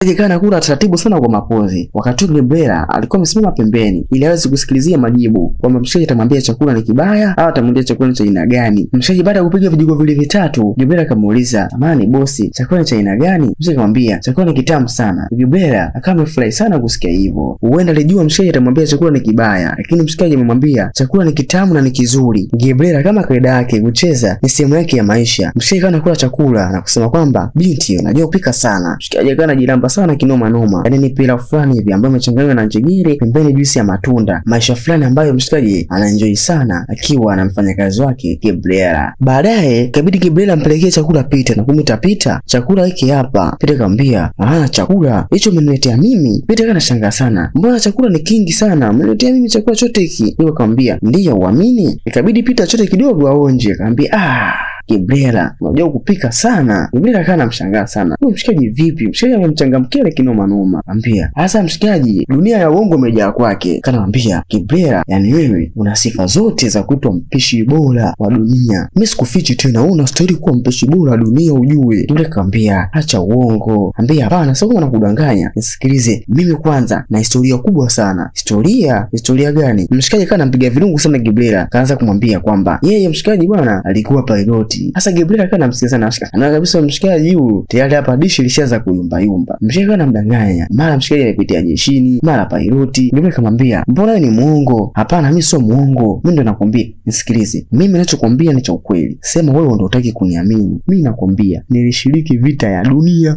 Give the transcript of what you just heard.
Kana kula taratibu sana kwa mapozi. Wakati Gabriela alikuwa amesimama pembeni ili aweze kusikilizia majibu kwamba mshikaji atamwambia chakula ni kibaya au atamwambia chakula ni cha aina gani. Mshikaji baada ya kupiga vijiko vile vitatu, Gabriela akamuuliza, "Amani bosi, chakula ni cha aina gani?" Mshikaji akamwambia, "Chakula ni kitamu sana." Gabriela akawa amefurahi sana kusikia hivyo. Huenda alijua mshikaji atamwambia chakula ni kibaya, lakini mshikaji amemwambia chakula ni kitamu na ni kizuri. Gabriela kama kawaida yake kucheza ni sehemu yake ya maisha. Mshikaji kana kula chakula na kusema kwamba, "Binti, unajua kupika sana." Mshikaji akawa anajilamba sana kinoma noma. Yaani ni pila fulani hivi ambayo imechanganywa na njegere, pembeni juisi ya matunda. Maisha fulani ambayo mshikaji anaenjoy sana akiwa na mfanyakazi wake Gabriela. Baadaye kabidi Gabriela ampelekee chakula Peter na kumwita Peter, "Chakula hiki hapa." Peter akamwambia, "Chakula hicho umeniletea mimi?" Peter akashangaa sana. "Mbona chakula ni kingi sana? Umeniletea mimi chakula chote hiki?" Yeye akamwambia, "Ndiyo, uamini?" Ikabidi Peter chote kidogo aonje. Akamwambia, Gabriela, unajua kupika sana." Gabriela kana anamshangaa sana. Huyu mshikaji vipi? Mshikaji amemchangamkia kinoma noma. Ambia, "Hasa mshikaji, dunia ya uongo imejaa kwake." Kana anambia, "Gabriela, yani wewe una sifa zote za kuitwa mpishi bora wa dunia. Mimi sikufichi tena, wewe unastahili kuwa mpishi bora wa dunia ujue." Gabriela akamwambia, "Acha uongo." Ambia, "Hapana, sio kama nakudanganya. Nisikilize. Mimi kwanza na historia kubwa sana." Historia gani? Mshikaji kana anampiga virungu sana Gabriela. Kaanza kumwambia kwamba yeye mshikaji bwana alikuwa pilot. Sasa Gabriela kana msikia sana na kabisa mshikaji huyu tayari hapa dishi lishaanza kuyumba yumba. Mshikaji kana mdanganya. Mara mshikaji amepitia jeshini, mara piloti. Gabriela kamwambia, "Mbona ni muongo?" "Hapana, mimi sio muongo. Mimi ndo nakwambia. Nisikilize. Mimi ninachokwambia ni cha ukweli. Sema wewe ndo unataka kuniamini. Mimi nakwambia nilishiriki vita ya dunia."